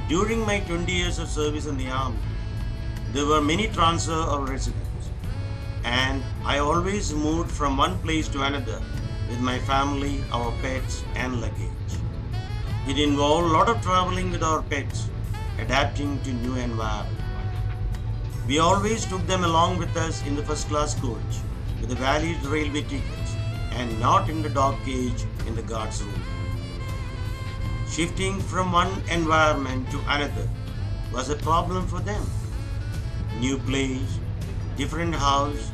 During my 20 years of service in the army, there were many transfer of residence, and I always moved from one place to another with my family, our pets, and luggage. It involved a lot of traveling with our pets, adapting to new environment. We always took them along with us in the first class coach with the valid railway tickets and not in the dog cage in the guard's room. Shifting from one environment to another was a problem for them. New place, different house,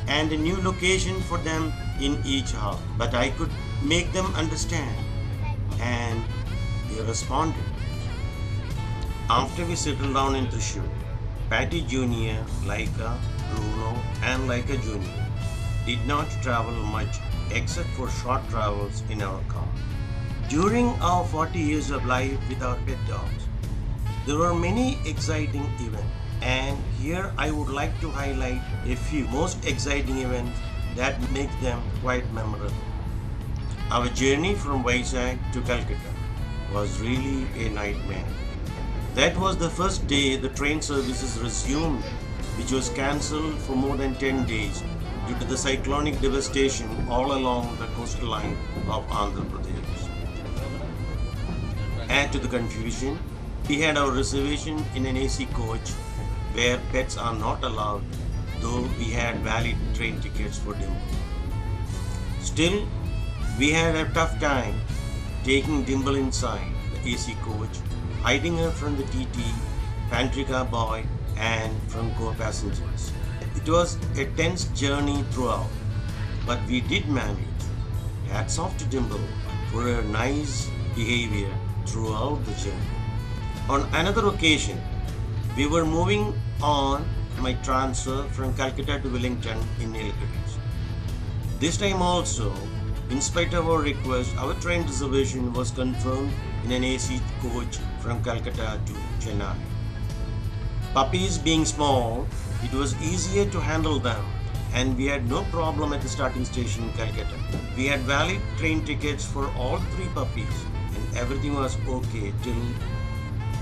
and a new location for them in each house. But I could make them understand, and they responded. After we settled down in Thrissur, Patty Jr., Laika, Bruno, and Laika Jr. did not travel much except for short travels in our car. During our 40 years of life with our pet dogs, there were many exciting events, and here I would like to highlight a few most exciting events that make them quite memorable. Our journey from Vizag to Calcutta was really a nightmare. That was the first day the train services resumed, which was cancelled for more than 10 days due to the cyclonic devastation all along the coastal line of Andhra Pradesh. Add to the confusion, we had our reservation in an AC coach where pets are not allowed, though we had valid train tickets for Dimple. Still, we had a tough time taking Dimple inside the AC coach, hiding her from the TT, pantry car boy, and from co-passengers. It was a tense journey throughout, but we did manage. Hats off to Dimple for her nice behavior throughout the journey. On another occasion, we were moving on my transfer from Calcutta to Wellington in Nilgiris. This time also, in spite of our request, our train reservation was confirmed in an AC coach from Calcutta to Chennai. Puppies being small, it was easier to handle them, and we had no problem at the starting station in Calcutta. We had valid train tickets for all three puppies, and everything was okay till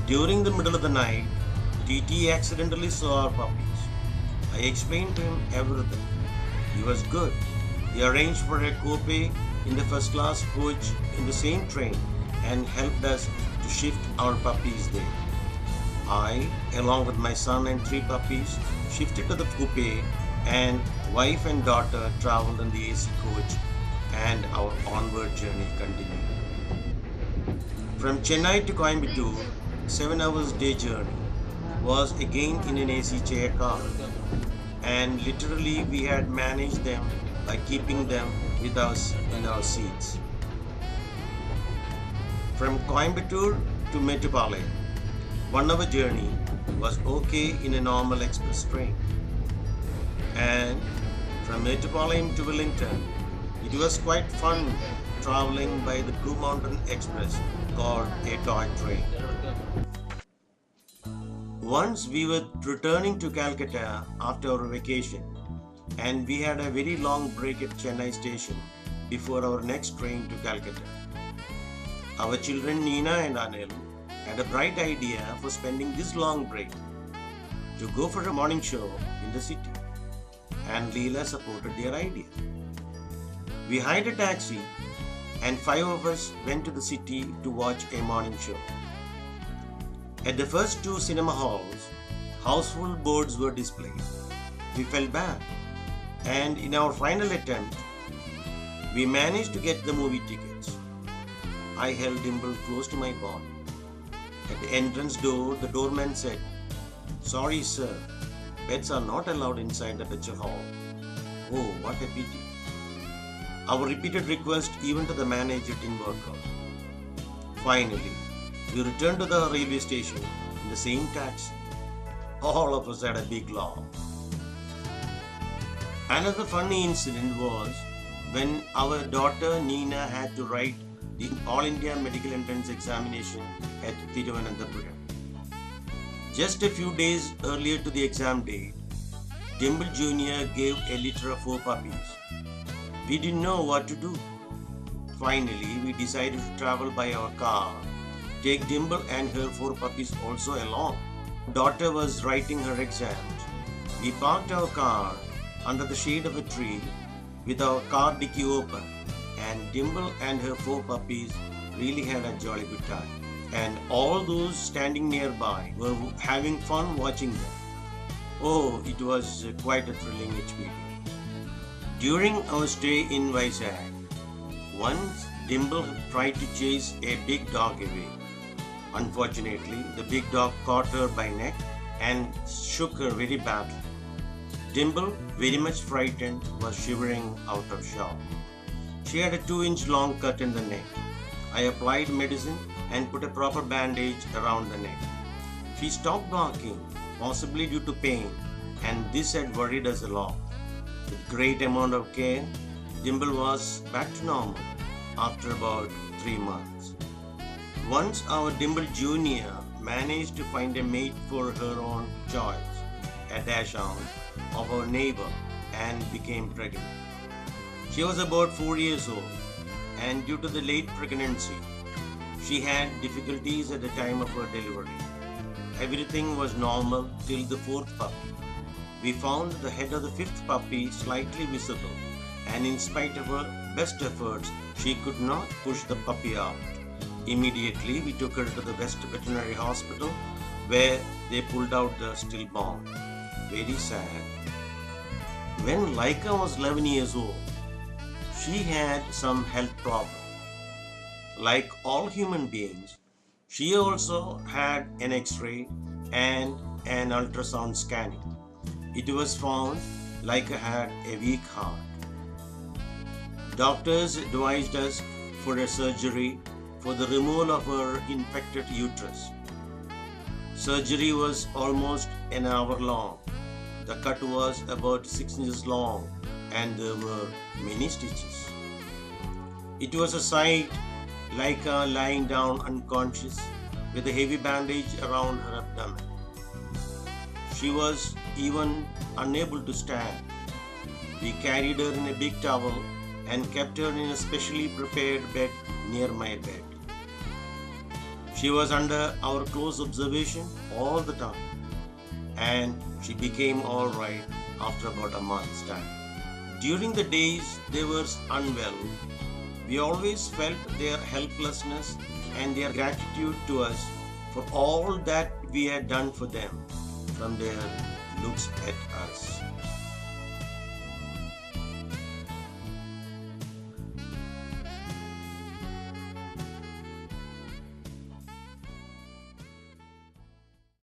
during the middle of the night, TT accidentally saw our puppies. I explained to him everything. He was good. He arranged for a coupe in the first class coach in the same train and helped us to shift our puppies there. I, along with my son and three puppies, shifted to the coupe, and wife and daughter traveled in the AC coach, and our onward journey continued. From Chennai to Coimbatore, 7 hours day journey, was again in an AC chair car, and literally we had managed them by keeping them with us in our seats. From Coimbatore to Mettupalayam, 1 hour journey was okay in a normal express train, and from Mettupalayam to Wellington, it was quite fun traveling by the Blue Mountain Express called a toy train. Once we were returning to Calcutta after our vacation, and we had a very long break at Chennai station before our next train to Calcutta. Our children Nina and Anil had a bright idea for spending this long break to go for a morning show in the city, and Leela supported their idea. We hired a taxi, and 5 of us went to the city to watch a morning show. At the first 2 cinema halls, houseful boards were displayed. We felt bad, and in our final attempt, we managed to get the movie tickets. I held Dimple close to my body. At the entrance door, the doorman said, "Sorry sir, pets are not allowed inside the picture hall." Oh, what a pity. Our repeated request even to the manager didn't work out. Finally, we returned to the railway station in the same taxi. All of us had a big laugh. Another funny incident was when our daughter Nina had to write the All India Medical Entrance Examination at Thiruvananthapuram. Just a few days earlier to the exam date, Dimple Jr. gave a litter of 4 puppies. We didn't know what to do. Finally, we decided to travel by our car take Dimple and her 4 puppies also along. Daughter was writing her exams. We parked our car under the shade of a tree with our car dicky open, and Dimple and her 4 puppies really had a jolly good time. And all those standing nearby were having fun watching them. Oh, it was quite a thrilling experience. During our stay in Vizag, once Dimple tried to chase a big dog away. Unfortunately, the big dog caught her by neck and shook her very badly. Dimple, very much frightened, was shivering out of shock. She had a 2-inch long cut in the neck. I applied medicine and put a proper bandage around the neck. She stopped barking, possibly due to pain, and this had worried us a lot. With great amount of care, Dimple was back to normal after about 3 months. Once our Dimple Jr. managed to find a mate for her own choice, a dachshund of our neighbor, and became pregnant. She was about 4 years old, and due to the late pregnancy, she had difficulties at the time of her delivery. Everything was normal till the 4th puppy. We found the head of the 5th puppy slightly visible, and in spite of her best efforts, she could not push the puppy out. Immediately, we took her to the West Veterinary Hospital, where they pulled out the stillborn. Very sad. When Laika was 11 years old, she had some health problem. Like all human beings, she also had an X-ray and an ultrasound scanning. It was found Laika had a weak heart. Doctors advised us for a surgery for the removal of her infected uterus. Surgery was almost an hour long. The cut was about 6 inches long, and there were many stitches. It was a sight like lying down unconscious with a heavy bandage around her abdomen. She was even unable to stand. We carried her in a big towel and kept her in a specially prepared bed near my bed. She was under our close observation all the time, and she became all right after about a month's time. During the days they were unwell, we always felt their helplessness and their gratitude to us for all that we had done for them from their looks at us.